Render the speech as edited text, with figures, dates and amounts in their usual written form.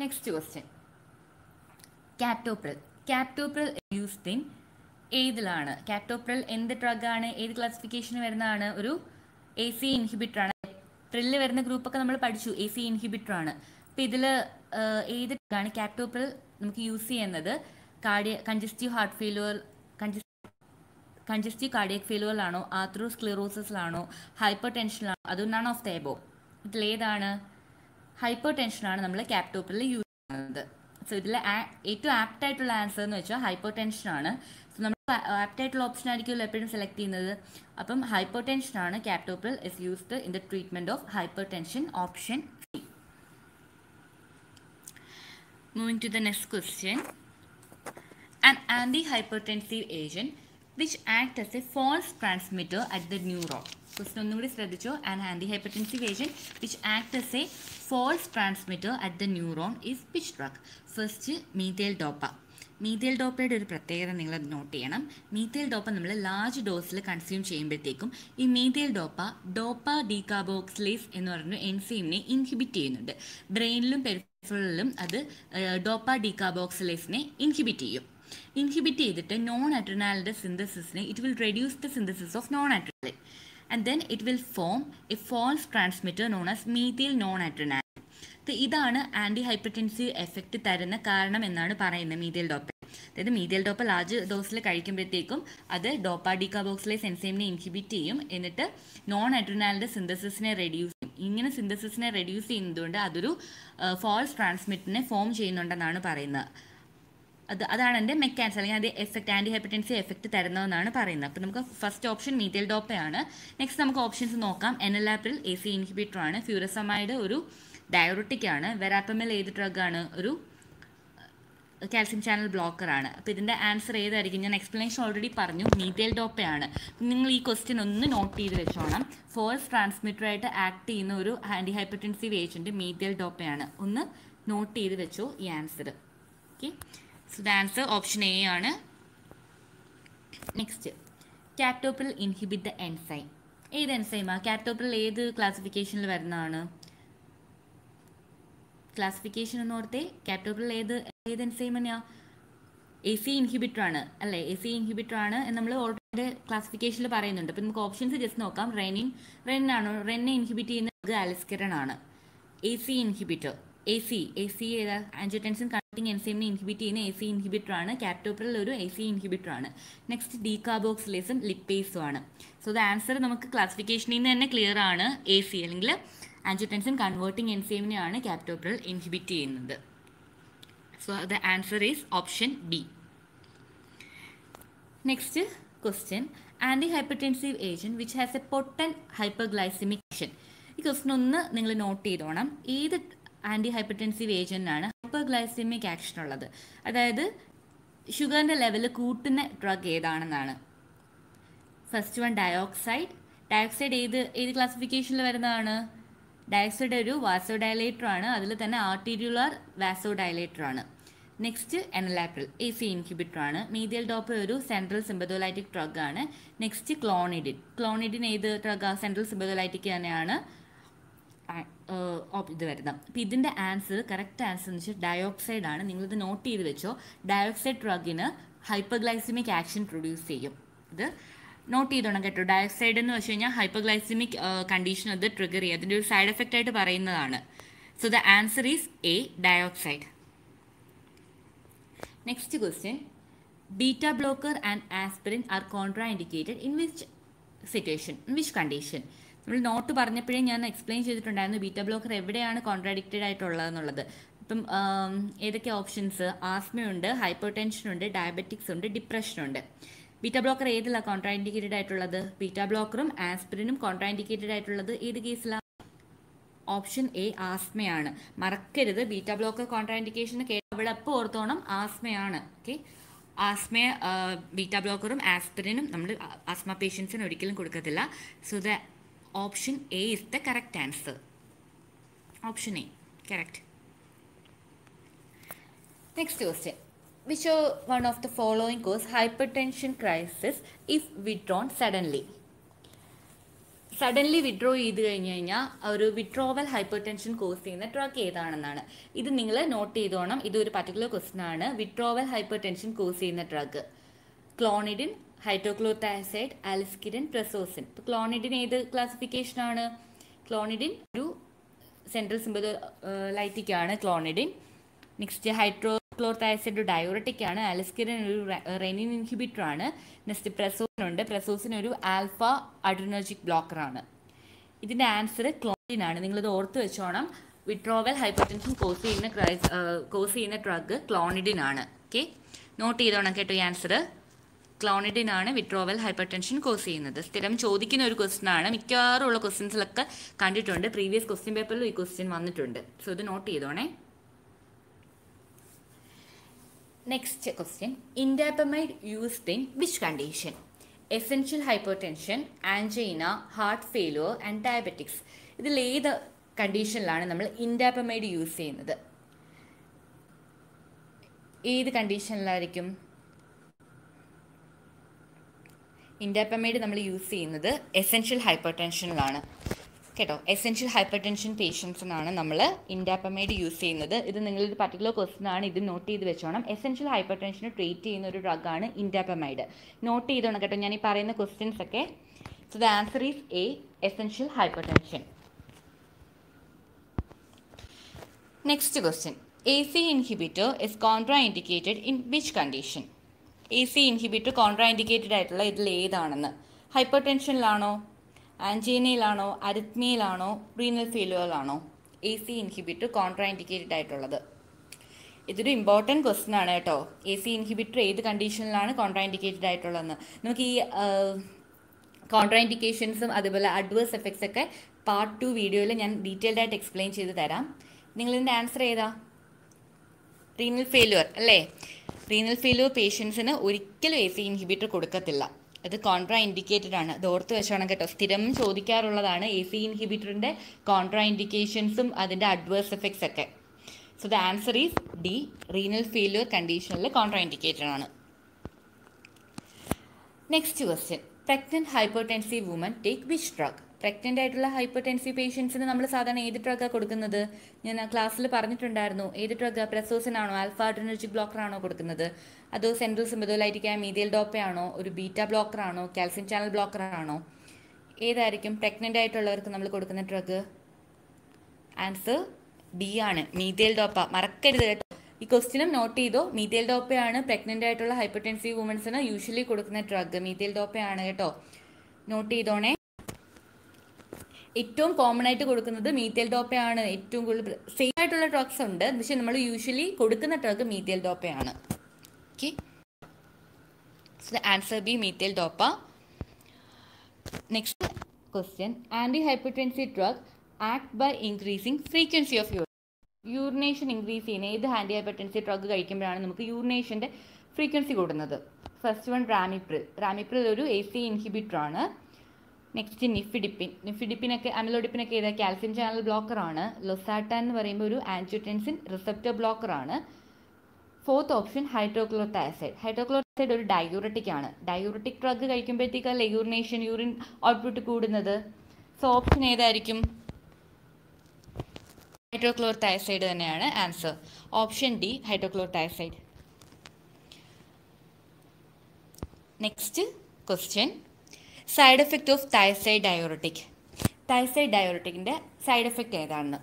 Next question. Captopril. Captopril used in ഏതിലാണ്? Captopril എന്ത് ഡ്രഗാണ്? ഏത് ക്ലാസിഫിക്കേഷന് വരുന്നതാണ്? ഒരു AC ഇൻഹിബിറ്റർ ആണ്. പ്രില്ല് വരുന്ന ഗ്രൂപ്പൊക്കെ നമ്മൾ പഠിച്ചു, AC ഇൻഹിബിറ്റർ ആണ്. അപ്പോൾ ഇതിൽ ഏത് ഡ്രഗാണ് Captopril നമുക്ക് യൂസ് ചെയ്യുന്നത്? Congestive heart failure, congestive cardiac ഫെയിലുവറിലാണോ, ആർത്രോസ്ക്ലിറോസിസിലാണോ, ഹൈപ്പർ ടെൻഷനിലാണോ, അതോ നൺ ഓഫ് ദ എബോവ്? ഇതിലേതാണ്? ഹൈപ്പർ ടെൻഷനാണ് നമ്മൾ Captopril യൂസ് ചെയ്യുന്നത്. സോ ഇതിൽ ഏറ്റവും ആപ്റ്റ് ആയിട്ടുള്ള ആൻസർ എന്ന് വെച്ചാൽ ഹൈപ്പർ ടെൻഷനാണ്. സോ നമ്മൾ ആപ്റ്റ് ആയിട്ടുള്ള ഓപ്ഷൻ ആയിരിക്കുമല്ലോ എപ്പോഴും സെലക്ട് ചെയ്യുന്നത്. അപ്പം ഹൈപ്പർ ടെൻഷനാണ് Captopril is used in the treatment of hypertension, option C. Moving to the next question. An antihypertensive agent which act as a false transmitter at the neuron. Question ഒന്നുകൂടി ശ്രദ്ധിച്ചോ. An antihypertensive agent which act as a false transmitter at the neuron is which drug? First, methyl dopa. Methyl ഡോപ്പയുടെ ഒരു പ്രത്യേകത നിങ്ങൾ not ചെയ്യണം. Methyl ഡോപ്പ നമ്മൾ large ഡോസിൽ consume ചെയ്യുമ്പോഴത്തേക്കും ഈ മീഥൈൽ ഡോപ്പ ഡീകാർബോക്സിലേസ് എന്ന് പറയുന്ന എൻസൈമിനെ ഇൻഹിബിറ്റ് ചെയ്യുന്നുണ്ട്. ബ്രെയിനിലും പെരിഫറലിലും അത് ഡോപ്പ ഡീകാർബോക്സിലേസിനെ ഇൻഹിബിറ്റ് ചെയ്യും. ഇൻഹിബിറ്റ് ചെയ്തിട്ട് നോൺ അഡ്രിനാലിൻ്റെ സിന്തസിസിനെ it will reduce the synthesis of non adrenaline and then it will form a false transmitter known as methyl non adrenaline. ഇതാണ് ആൻറ്റി ഹൈപ്പർടെൻസീവ് എഫക്റ്റ് തരുന്ന കാരണം എന്നാണ് പറയുന്നത് മീഥൈൽ ഡോപ്പ. അതായത് മീഥൈൽ ഡോപ്പ ലാർജ് ഡോസിൽ കഴിക്കുമ്പോഴത്തേക്കും അത് ഡോപ്പ ഡീകാർബോക്സിലേസ് എൻസൈമിനെ ഇൻഹിബിറ്റ് ചെയ്യും, എന്നിട്ട് നോൺ അഡ്രിനാലിൻ്റെ സിന്തസിസിനെ റെഡ്യൂസ് ചെയ്യും. ഇങ്ങനെ സിന്തസിസിനെ റെഡ്യൂസ് ചെയ്യുന്നതുകൊണ്ട് അതൊരു ഫോൾസ് ട്രാൻസ്മിറ്ററിനെ ഫോം ചെയ്യുന്നുണ്ടെന്നാണ് പറയുന്നത്. അതാണ് എൻ്റെ മെക്കാനിസം, അല്ലെങ്കിൽ അത് എഫക്റ്റ് ആൻറ്റി ഹൈപ്പർടെൻസീവ് എഫക്റ്റ് തരുന്നതെന്നാണ് പറയുന്നത്. അപ്പോൾ നമുക്ക് ഫസ്റ്റ് ഓപ്ഷൻ മീഥൈൽ ഡോപ്പയാണ്. നെക്സ്റ്റ് നമുക്ക് ഓപ്ഷൻസ് നോക്കാം. എനലാപ്രിൽ AC ഇൻഹിബിറ്റർ ആണ്. ഫ്യൂറസമൈഡ് ഒരു ഡയറോട്ടിക് ആണ്. വെറാപ്പമിൽ ഏത് ഡ്രഗാണ്? ഒരു കാൽസ്യം ചാനൽ ബ്ലോക്കർ ആണ്. അപ്പോൾ ഇതിൻ്റെ ആൻസർ ഏതായിരിക്കും? ഞാൻ എക്സ്പ്ലനേഷൻ ഓൾറെഡി പറഞ്ഞു, മീഥൈൽ ഡോപ്പയാണ്. നിങ്ങൾ ഈ ക്വസ്റ്റ്യൻ ഒന്ന് നോട്ട് ചെയ്ത് വെച്ചോണം. ഫോൾസ് ട്രാൻസ്മിറ്ററായിട്ട് ആക്ട് ചെയ്യുന്ന ഒരു ആൻറ്റി ഹൈപ്പർടെൻസീവ് ഏജൻറ്റ് മീഥൈൽ ഡോപ്പയാണ്. ഒന്ന് നോട്ട് ചെയ്ത് വെച്ചോ ഈ answer. Okay, so the answer option A ആണ്. Next, Captopril inhibit the enzyme. ഏത് എൻസൈമാണ്? Captopril ഏത് ക്ലാസിഫിക്കേഷനിൽ വരുന്നതാണ്? ക്ലാസിഫിക്കേഷൻ എന്ന് ഓർത്തേ. Captopril ഏത് എൻസൈം തന്നെയാണ്? AC ഇൻഹിബിറ്റർ ആണ് അല്ലേ? AC ഇൻഹിബിറ്റർ ആണ് എന്ന് നമ്മൾ ഓൾറെഡി ക്ലാസിഫിക്കേഷനിൽ പറയുന്നുണ്ട്. അപ്പം നമുക്ക് ഓപ്ഷൻസ് ജസ്റ്റ് നോക്കാം. റെന്നാണോ? റെന്നെ ഇൻഹിബിറ്റ് ചെയ്യുന്നത് അലിസ്കിറൺ ആണ്. AC ഇൻഹിബിറ്റർ, AC ഏതാ? ആൻജിയോടെൻസിൻ കൺവേർട്ടിംഗ് എൻസൈമിനെ ഇൻഹിബിറ്റ് ചെയ്യുന്ന AC ഇൻഹിബിറ്റർ ആണ്. Captopril ഒരു AC ഇൻഹിബിറ്റർ ആണ്. നെക്സ്റ്റ്, ഡീകാർബോക്സിലേസും ലിപ്പേസും ആണ്. സോ ദ ആൻസർ നമുക്ക് ക്ലാസിഫിക്കേഷനിൽ നിന്ന് തന്നെ ക്ലിയർ ആണ്. AC അല്ലെങ്കിൽ ആൻജിയോടെൻസിൻ കൺവേർട്ടിംഗ് എൻസൈമിനെയാണ് Captopril ഇൻഹിബിറ്റ് ചെയ്യുന്നത്. So the answer is option B. Next question. Anti hypertensive agent which has a potent hyperglycemic action. ഈ ക്വസ്റ്റ്യൻ ഒന്ന് നിങ്ങൾ നോട്ട് ചെയ്തോണം. ഏത് ആൻറ്റി ഹൈപ്പർടെൻസീവ് ഏജൻറ്റിനാണ് ഹൈപ്പർഗ്ലൈസിമിക് ആക്ഷൻ ഉള്ളത്? അതായത് ഷുഗറിൻ്റെ ലെവൽ കൂട്ടുന്ന ഡ്രഗ് ഏതാണെന്നാണ്. First one dioxide. ഏത് ക്ലാസിഫിക്കേഷനിൽ വരുന്നതാണ്? ഡയോക്സൈഡ് ഒരു വാസോഡയലേറ്റർ ആണ്. അതിൽ തന്നെ ആർട്ടീരിയുലർ വാസോഡയലേറ്റർ ആണ്. നെക്സ്റ്റ്, എനലാപ്രിൽ AC ഇൻഹിബിറ്റർ ആണ്. മീഥൈൽ ഡോപ്പ ഒരു സെൻട്രൽ സിമ്പതോലൈറ്റിക് ഡ്രഗ് ആണ്. നെക്സ്റ്റ്, ക്ലോണിഡിൻ ഏത് ഡ്രഗ്? സെൻട്രൽ സിമ്പതോലൈറ്റിക് തന്നെയാണ് ഇത് വരുന്നത്. അപ്പോൾ ഇതിൻ്റെ ആൻസർ, കറക്റ്റ് ആൻസർ എന്ന് വെച്ചാൽ ഡയോക്സൈഡ് ആണ്. നിങ്ങളിത് നോട്ട് ചെയ്ത് വെച്ചോ. ഡയോക്സൈഡ് ഡ്രഗിന് ഹൈപ്പർഗ്ലൈസിമിക് ആക്ഷൻ പ്രൊഡ്യൂസ് ചെയ്യും. ഇത് നോട്ട് ചെയ്തോണം കേട്ടോ. ഡയോക്സൈഡ് എന്ന് വെച്ച് കഴിഞ്ഞാൽ ഹൈപ്പർഗ്ലൈസിമിക് കണ്ടീഷൻ അത് ട്രിഗർ ചെയ്യും. അതിൻ്റെ ഒരു സൈഡ് എഫക്റ്റ് ആയിട്ട് പറയുന്നതാണ്. So the answer is A, dioxide. Next question. Beta blocker and aspirin are contraindicated in which situation, in which condition? നമ്മൾ നോട്ട് പറഞ്ഞപ്പോഴേ ഞാൻ എക്സ്പ്ലെയിൻ ചെയ്തിട്ടുണ്ടായിരുന്നു ബീറ്റാ ബ്ലോക്കർ എവിടെയാണ് കോൺട്രാഡിക്റ്റഡ് ആയിട്ടുള്ളതെന്നുള്ളത്. ഇപ്പം ഏതൊക്കെ ഓപ്ഷൻസ്? ആസ്മയുണ്ട്, ഹൈപ്പർ ടെൻഷനുണ്ട്, ഡയബറ്റിക്സ് ഉണ്ട്, ഡിപ്രഷനുണ്ട്. ബീറ്റാ ബ്ലോക്കർ ഏതിലാണ് കോൺട്രാ ഇൻഡിക്കേറ്റഡ് ആയിട്ടുള്ളത്? ബീറ്റാ ബ്ലോക്കറും ആസ്പിരിനും കോൺട്രാ ഇൻഡിക്കേറ്റഡ് ആയിട്ടുള്ളത് ഏത് കേസിലാണ്? ഓപ്ഷൻ എ, ആസ്മയാണ്. മറക്കരുത്, ബീറ്റാ ബ്ലോക്കർ കോൺട്രാ ഇൻഡിക്കേഷൻ അവിടെ അപ്പോൾ ഓർത്തോണം ആസ്മയാണ്. ഓക്കെ, ആസ്മ ബീറ്റാ ബ്ലോക്കറും ആസ്പിരിനും നമ്മൾ ആസ്മ പേഷ്യൻസിന് ഒരിക്കലും കൊടുക്കത്തില്ല. So the option A is the correct answer. Option A correct. Next question. Which one of the following cause hypertension crisis if withdrawn suddenly? Suddenly withdraw ചെയ്ത് കഴിഞ്ഞ് കഴിഞ്ഞാൽ ഒരു വിഡ്രോവൽ ഹൈപ്പർ ടെൻഷൻ കോസ് ചെയ്യുന്ന drug ഏതാണെന്നാണ്. ഇത് നിങ്ങൾ note ചെയ്തോണം. ഇതൊരു particular question ആണ്. Withdrawal hyper tension cos ചെയ്യുന്ന ഡ്രഗ് ക്ലോണിഡിൻ, ഹൈഡ്രോക്ലോറോത്തിയാസൈഡ്, ആലിസ്കിരിൻ, പ്രസോസിൻ. ഇപ്പോൾ ക്ലോണിഡിൻ ഏത് ക്ലാസിഫിക്കേഷൻ ആണ്? ക്ലോണിഡിൻ ഒരു സെൻട്രൽ സിമ്പലൈറ്റിക് ആണ് ക്ലോണിഡിൻ. നെക്സ്റ്റ് ഹൈഡ്രോക്ലോറോത്തിയാസൈഡ് ഒരു ഡയോററ്റിക് ആണ്. ആലിസ്കിരിൻ ഒരു റെനിൻ ഇൻഹിബിറ്റർ ആണ്. നെക്സ്റ്റ് പ്രസോസിൻ ഉണ്ട്. പ്രസോസിൻ ഒരു ആൽഫ അഡ്രിനർജിക് ബ്ലോക്കർ ആണ്. ഇതിൻ്റെ ആൻസർ ക്ലോണിഡിൻ ആണ്. നിങ്ങളിത് ഓർത്ത് വെച്ചോണം. വിഡ്രോവൽ ഹൈപ്പർടെൻഷൻ കോസ് ചെയ്യുന്ന ഡ്രഗ് ക്ലോണിഡിൻ ആണ്. ഓക്കെ, നോട്ട് ചെയ്തോണം കേട്ടോ. ഈ ആൻസർ ക്ലോണിഡിൻ ആണ് വിഡ്രോവൽ ഹൈപ്പർടെൻഷൻ കോസ് ചെയ്യുന്നത്. സ്ഥിരം ചോദിക്കുന്ന ഒരു ക്വസ്റ്റൻ ആണ്. മിക്കവാറും ഉള്ള ക്വസ്റ്റ്യൻസിലൊക്കെ കണ്ടിട്ടുണ്ട്. പ്രീവിയസ് ക്വസ്റ്റ്യൻ പേപ്പറിലും ഈ ക്വസ്റ്റ്യൻ വന്നിട്ടുണ്ട്. സോ ഇത് നോട്ട് ചെയ്തോണേ. Next question, indapamide used in which condition? Essential hypertension, angina, heart failure and diabetics. ഇതിൽ ഏത് കണ്ടീഷനിലാണ് നമ്മൾ ഇൻഡാപമൈഡ് യൂസ് ചെയ്യുന്നത്? ഏത് കണ്ടീഷനിലായിരിക്കും ഇൻഡാപമൈഡ് നമ്മൾ യൂസ് ചെയ്യുന്നത്? എസെൻഷ്യൽ ഹൈപ്പർടെൻഷനിലാണ് കേട്ടോ. എസെൻഷ്യൽ ഹൈപ്പർടെൻഷൻ പേഷ്യൻസിനാണ് നമ്മൾ ഇൻഡാപമൈഡ് യൂസ് ചെയ്യുന്നത്. ഇത് നിങ്ങളൊരു പർട്ടിക്കുലർ ക്വസ്റ്റൻ ആണ്. ഇത് നോട്ട് ചെയ്ത് വെച്ചോണം. എസെൻഷ്യൽ ഹൈപ്പർടെൻഷനെ ട്രീറ്റ് ചെയ്യുന്ന ഒരു ഡ്രഗാണ് ഇൻഡാപമൈഡ്. നോട്ട് ചെയ്തോണം കേട്ടോ ഞാൻ ഈ പറയുന്ന ക്വസ്റ്റ്യൻസ് ഒക്കെ. So the answer is A, essential hypertension. Next question, AC inhibitor is contraindicated in which condition? AC inhibitor contraindicated ആയിട്ടുള്ള ഇതിൽ ഏതാണെന്ന്? Hyper ടെൻഷനിലാണോ, ആൻജീനയിലാണോ, അരിത്മിയയിലാണോ, renal ഫെയിലിയറിലാണോ AC inhibitor contraindicated ആയിട്ടുള്ളത്? ഇതൊരു ഇമ്പോർട്ടൻറ്റ് ക്വസ്റ്റൻ ആണ് കേട്ടോ. AC ഇൻഹിബിറ്റർ ഏത് കണ്ടീഷനിലാണ് കോൺട്രാഇൻഡിക്കേറ്റഡ് ആയിട്ടുള്ളതെന്ന്. നമുക്ക് ഈ കോൺട്രാഇൻഡിക്കേഷൻസും അതുപോലെ അഡ്വേഴ്സ് എഫക്ട്സ് ഒക്കെ പാർട്ട് 2 വീഡിയോയിൽ ഞാൻ ഡീറ്റെയിൽഡ് ആയിട്ട് എക്സ്പ്ലെയിൻ ചെയ്ത് തരാം. നിങ്ങളിതിൻ്റെ ആൻസർ ഏതാ? റീനൽ ഫെയിലിയർ അല്ലേ? റീനൽ ഫെയിലിയർ പേഷ്യൻസിന് ഒരിക്കലും AC ഇൻഹിബിറ്റർ കൊടുക്കത്തില്ല. അത് കോൺട്രാ ഇൻഡിക്കേറ്റഡ് ആണ്. അത് ഓർത്ത് വെച്ചോണം കേട്ടോ. സ്ഥിരം ചോദിക്കാറുള്ളതാണ് AC ഇൻഹിബിറ്ററിൻ്റെ കോൺട്രാ ഇൻഡിക്കേഷൻസും അതിൻ്റെ അഡ്വേഴ്സ് എഫക്ട്സ് ഒക്കെ. So the answer is D, renal failure കണ്ടീഷനിൽ കോൺട്രാ ഇൻഡിക്കേറ്റഡ് ആണ്. Next question, pregnant hypertensive woman take which drug? Pregnant ആയിട്ടുള്ള ഹൈപ്പർടെൻസീവ് പേഷ്യൻസിന് നമ്മൾ സാധാരണ ഏത് ഡ്രഗാണ് കൊടുക്കുന്നത്? ഞാൻ ആ ക്ലാസ്സിൽ പറഞ്ഞിട്ടുണ്ടായിരുന്നു. ഏത് ഡ്രഗ്? പ്രസോസിൻ ആണോ, ആൽഫ അഡ്രിനർജിക് ബ്ലോക്കർ ആണോ കൊടുക്കുന്നത്? അതോ സെൻട്രൽ സിമ്പതോലൈറ്റിക് മീഥൈൽ ഡോപ്പ ആണോ, ഒരു ബീറ്റ ബ്ലോക്കർ ആണോ, കാൽസ്യം ചാനൽ ബ്ലോക്കർ ആണോ? ഏതായിരിക്കും പ്രഗ്നൻ്റ് ആയിട്ടുള്ളവർക്ക് നമ്മൾ കൊടുക്കുന്ന ഡ്രഗ്? ആൻസർ ഡി ആണ്, മീഥൈൽ ഡോപ്പ. മറക്കരുത് കേട്ടോ. ഈ ക്വസ്റ്റ്യനും നോട്ട് ചെയ്തോ. മീഥൈൽ ഡോപ്പയാണ് പ്രഗ്നൻ്റ് ആയിട്ടുള്ള ഹൈപ്പർടെൻസീവ് വുമൻസിന് യൂഷ്വലി കൊടുക്കുന്ന ഡ്രഗ്. മീഥൈൽ ഡോപ്പയാണ് കേട്ടോ. നോട്ട് ചെയ്തോണേ. ഏറ്റവും കോമൺ ആയിട്ട് കൊടുക്കുന്നത് മീഥൈൽ ഡോപ്പയാണ്. ഏറ്റവും കൂടുതൽ സേഫ് ആയിട്ടുള്ള ഡ്രഗ്സ് ഉണ്ട്, പക്ഷെ നമ്മൾ യൂഷ്വലി കൊടുക്കുന്ന ഡ്രഗ് മീഥൈൽ ഡോപ്പയാണ്. Okay, so the answer B, methyl dopa. Next question, anti hypertensive drug act by increasing frequency of urination increase ചെയ്യുന്ന ഏത് ആൻറ്റി ഹൈപ്പർടെൻസീവ് ഡ്രഗ് കഴിക്കുമ്പോഴാണ് നമുക്ക് യൂറിനേഷൻ്റെ ഫ്രീക്വൻസി കൂടുന്നത്? First one ramipril. റാമിപ്രിൽ ഒരു AC ഇൻഹിബിറ്റർ ആണ്. Next nifedipine. നിഫിഡിപ്പിനൊക്കെ അമിലോഡിപ്പിനൊക്കെ ഏതാ? കാൽസ്യം ചാനൽ ബ്ലോക്കർ ആണ്. ലൊസാറ്റാൻ എന്ന് പറയുമ്പോൾ ഒരു ആൻജിയോടെൻസിൻ റിസപ്റ്റർ ബ്ലോക്കർ ആണ്. Fourth option hydrochlorothiazide. ഹൈഡ്രോക്ലോറോത്തിയാസൈഡ് ഒരു ഡയൂററ്റിക് ആണ്. ഡയൂററ്റിക് ഡ്രഗ് കഴിക്കുമ്പോഴത്തേക്കല്ലേ യൂറിൻ ഔട്ട്പുട്ട് കൂടുന്നത്. സോ ഓപ്ഷൻ ഏതായിരിക്കും? ഹൈഡ്രോക്ലോറോത്തിയാസൈഡ് തന്നെയാണ് answer. Option D, hydrochlorothiazide. Next question, side effect of thiazide diuretic. Thiazide ഡയോററ്റിക്കിൻ്റെ സൈഡ് എഫക്റ്റ് ഏതാണെന്ന്?